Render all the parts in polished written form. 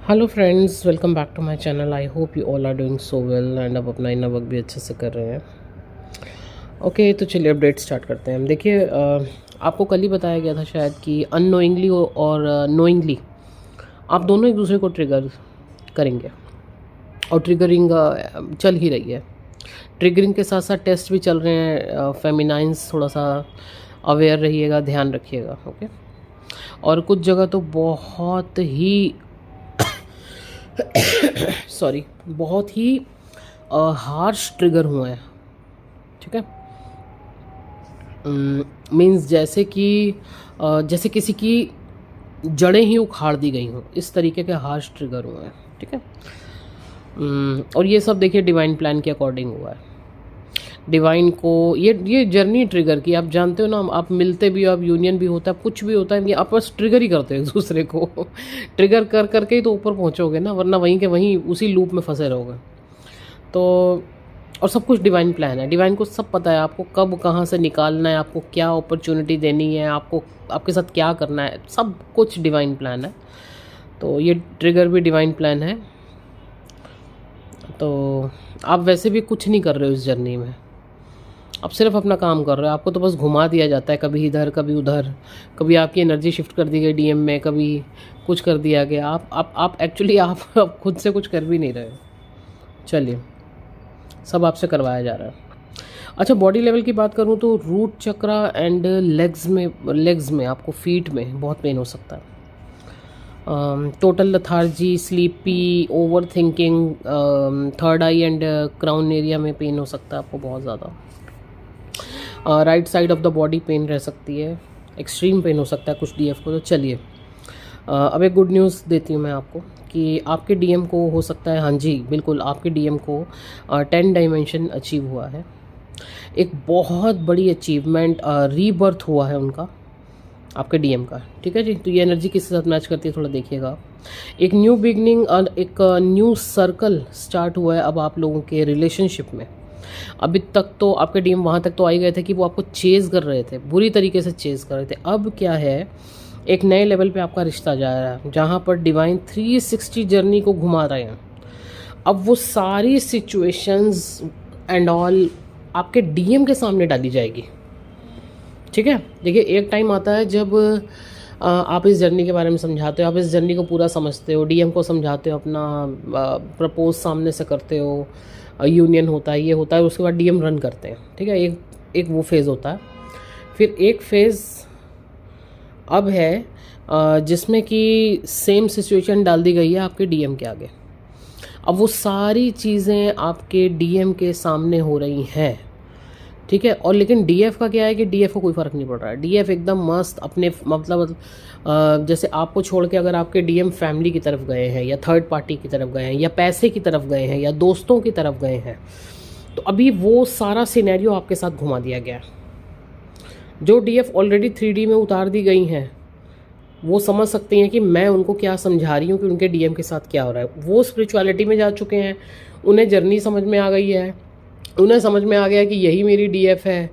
Hello friends, welcome back to my channel. I hope you all are doing so well and अब अपना इना work भी अच्छे से कर रहे हैं। ओके, तो चलिए अपडेट स्टार्ट करते हैं। देखिए, आपको कल ही बताया गया था शायद कि अननोइंगली और नोइंगली आप दोनों एक दूसरे को ट्रिगर करेंगे और ट्रिगरिंग चल ही रही है। ट्रिगरिंग के साथ साथ टेस्ट भी चल रहे हैं। फेमिनाइंस थोड़ा सा अवेयर रहिएगा, ध्यान रखिएगा। ओके, और कुछ जगह तो बहुत ही सॉरी, बहुत ही हार्श ट्रिगर हुए हैं। ठीक है, मीन्स जैसे किसी की जड़ें ही उखाड़ दी गई हों, इस तरीके के हार्श ट्रिगर हुए हैं। ठीक है, और ये सब देखिए डिवाइन प्लान के अकॉर्डिंग हुआ है। डिवाइन को ये जर्नी ट्रिगर की, आप जानते हो ना, आप मिलते भी हो, आप यूनियन भी होता है, कुछ भी होता है, ये आप बस ट्रिगर ही करते हो एक दूसरे को ट्रिगर कर करके ही तो ऊपर पहुंचोगे ना, वरना वहीं के वहीं उसी लूप में फंसे रहोगे। तो और सब कुछ डिवाइन प्लान है। डिवाइन को सब पता है आपको कब कहाँ से निकालना है, आपको क्या अपॉर्चुनिटी देनी है, आपको आपके साथ क्या करना है, सब कुछ डिवाइन प्लान है। तो ये ट्रिगर भी डिवाइन प्लान है। तो आप वैसे भी कुछ नहीं कर रहे हो इस जर्नी में, आप सिर्फ अपना काम कर रहे हो। आपको तो बस घुमा दिया जाता है, कभी इधर कभी उधर, कभी आपकी एनर्जी शिफ्ट कर दी गई डीएम में, कभी कुछ कर दिया गया। आप एक्चुअली आप खुद से कुछ कर भी नहीं रहे हो। चलिए, सब आपसे करवाया जा रहा है। अच्छा, बॉडी लेवल की बात करूँ तो रूट चक्रा एंड लेग्स में आपको फीट में बहुत पेन हो सकता है। Total lethargy, sleepy, over thinking, third I and crown area में पेन हो सकता है आपको बहुत ज़्यादा। Right side of the body pain रह सकती है, एक्सट्रीम पेन हो सकता है कुछ डीएफ को। तो चलिए, अब एक गुड न्यूज़ देती हूँ मैं आपको कि आपके डीएम को हो सकता है, हाँ जी बिल्कुल, आपके डीएम को 10 डायमेंशन अचीव हुआ है। एक बहुत बड़ी अचीवमेंट, रीबर्थ हुआ है उनका, आपके डीएम का। ठीक है जी, तो ये एनर्जी किसके साथ मैच करती है थोड़ा देखिएगा। एक न्यू बिगनिंग और एक न्यू सर्कल स्टार्ट हुआ है अब आप लोगों के रिलेशनशिप में। अभी तक तो आपके डीएम वहाँ तक तो आ ही गए थे कि वो आपको चेज़ कर रहे थे, बुरी तरीके से चेज़ कर रहे थे। अब क्या है, एक नए लेवल पे आपका रिश्ता जा रहा है, जहाँ पर डिवाइन 360 जर्नी को घुमा रहे हैं। अब वो सारी सिचुएशंस एंड ऑल आपके डीएम के सामने डाली जाएगी। ठीक है, देखिए एक टाइम आता है जब आप इस जर्नी के बारे में समझाते हो, आप इस जर्नी को पूरा समझते हो, डीएम को समझाते हो, अपना प्रपोज सामने से करते हो, यूनियन होता है, ये होता है, उसके बाद डीएम रन करते हैं। ठीक है, एक वो फेज़ होता है। फिर एक फेज़ अब है जिसमें कि सेम सिचुएशन डाल दी गई है आपके डीएम के आगे। अब वो सारी चीज़ें आपके डीएम के सामने हो रही हैं। ठीक है, और लेकिन डीएफ का क्या है कि डीएफ को कोई फ़र्क नहीं पड़ रहा है। डीएफ एकदम मस्त अपने मतलब जैसे आपको छोड़ के अगर आपके डीएम फैमिली की तरफ गए हैं, या थर्ड पार्टी की तरफ गए हैं, या पैसे की तरफ गए हैं, या दोस्तों की तरफ गए हैं, तो अभी वो सारा सिनेरियो आपके साथ घुमा दिया गया है। जो डीएफ ऑलरेडी 3D में उतार दी गई हैं, वो समझ सकती हैं कि मैं उनको क्या समझा रही हूँ कि उनके डीएम के साथ क्या हो रहा है। वो स्पिरिचुअलिटी में जा चुके हैं, उन्हें जर्नी समझ में आ गई है, उन्हें समझ में आ गया कि यही मेरी डीएफ है।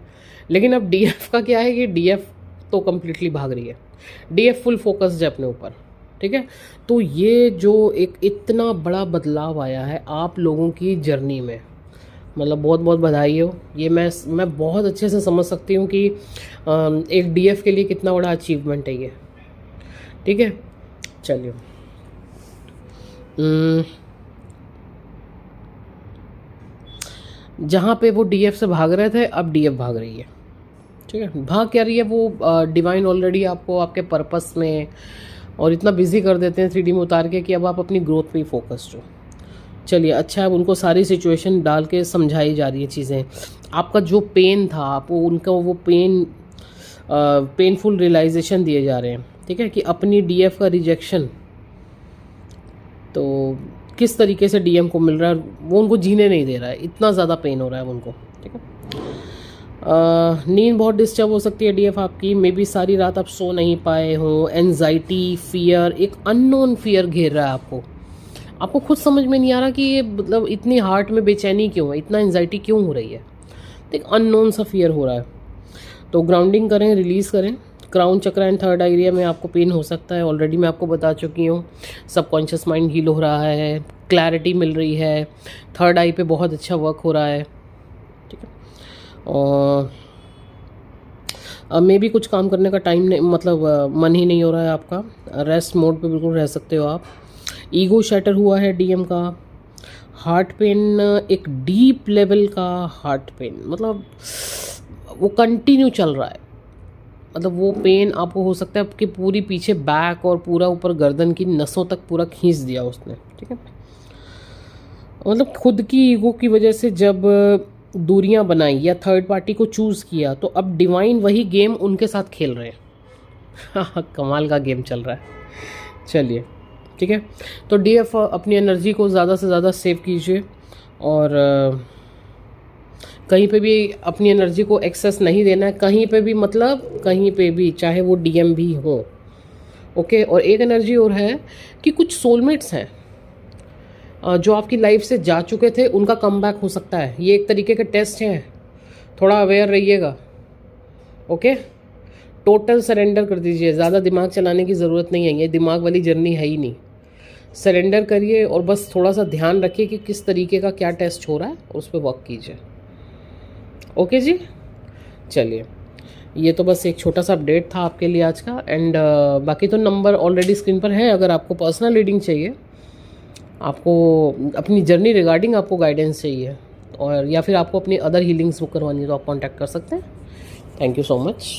लेकिन अब डीएफ का क्या है कि डीएफ तो कम्प्लीटली भाग रही है, डीएफ फुल फोकस्ड है अपने ऊपर। ठीक है, तो ये जो एक इतना बड़ा बदलाव आया है आप लोगों की जर्नी में, मतलब बहुत बहुत बधाई हो। ये मैं बहुत अच्छे से समझ सकती हूँ कि एक डीएफ के लिए कितना बड़ा अचीवमेंट है ये। ठीक है, चलिए, जहाँ पे वो डीएफ से भाग रहे थे अब डीएफ भाग रही है। ठीक है, भाग क्या रही है, वो डिवाइन ऑलरेडी आपको आपके पर्पस में और इतना बिजी कर देते हैं 3D में उतार के कि अब आप अपनी ग्रोथ पे ही फोकस्ड हो। चलिए, अच्छा है, उनको सारी सिचुएशन डाल के समझाई जा रही है चीज़ें। आपका जो पेन था, आपको उनका वो पेनफुल रियलाइजेशन दिए जा रहे हैं। ठीक है, कि अपनी डीएफ का रिजेक्शन तो किस तरीके से डीएम को मिल रहा है, वो उनको जीने नहीं दे रहा है, इतना ज़्यादा पेन हो रहा है उनको। ठीक है, नींद बहुत डिस्टर्ब हो सकती है डीएफ आपकी, मे बी सारी रात आप सो नहीं पाए हो, एनजाइटी, फियर, एक अननोन फियर घेर रहा है आपको खुद समझ में नहीं आ रहा कि ये मतलब इतनी हार्ट में बेचैनी क्यों है, इतना एनजाइटी क्यों हो रही है, तो एक अननोन सा फियर हो रहा है। तो ग्राउंडिंग करें, रिलीज़ करें, क्राउन चक्र एंड थर्ड आई एरिया में आपको पेन हो सकता है, ऑलरेडी मैं आपको बता चुकी हूँ। सबकॉन्शियस माइंड हील हो रहा है, क्लैरिटी मिल रही है, थर्ड आई पे बहुत अच्छा वर्क हो रहा है, ठीक है। और मे भी कुछ काम करने का टाइम नहीं, मतलब मन ही नहीं हो रहा है आपका, रेस्ट मोड पे बिल्कुल रह सकते हो आप। ईगो शैटर हुआ है डीएम का। हार्ट पेन, एक डीप लेवल का हार्ट पेन, मतलब वो कंटिन्यू चल रहा है, मतलब वो पेन आपको हो सकता है आपके पूरी पीछे बैक और पूरा ऊपर गर्दन की नसों तक पूरा खींच दिया उसने, ठीक है। मतलब खुद की ईगो की वजह से जब दूरियां बनाई या थर्ड पार्टी को चूज़ किया, तो अब डिवाइन वही गेम उनके साथ खेल रहे हैं। कमाल का गेम चल रहा है। चलिए ठीक है, तो डीएफ अपनी एनर्जी को ज़्यादा से ज़्यादा सेव कीजिए, और कहीं पे भी अपनी एनर्जी को एक्सेस नहीं देना है, कहीं पे भी, मतलब कहीं पे भी, चाहे वो डीएम भी हो, ओके। और एक एनर्जी और है कि कुछ सोलमेट्स हैं जो आपकी लाइफ से जा चुके थे, उनका कमबैक हो सकता है। ये एक तरीके का टेस्ट है, थोड़ा अवेयर रहिएगा, ओके। टोटल सरेंडर कर दीजिए, ज़्यादा दिमाग चलाने की ज़रूरत नहीं है, ये दिमाग वाली जर्नी है ही नहीं। सरेंडर करिए और बस थोड़ा सा ध्यान रखिए कि किस तरीके का क्या टेस्ट हो रहा है, और उस पर वर्क कीजिए, ओके जी। चलिए, ये तो बस एक छोटा सा अपडेट था आपके लिए आज का। एंड बाकी तो नंबर ऑलरेडी स्क्रीन पर है, अगर आपको पर्सनल रीडिंग चाहिए, आपको अपनी जर्नी रिगार्डिंग आपको गाइडेंस चाहिए, और या फिर आपको अपनी अदर हीलिंग्स बुक करवानी है, तो आप कॉन्टैक्ट कर सकते हैं। Thank you so much.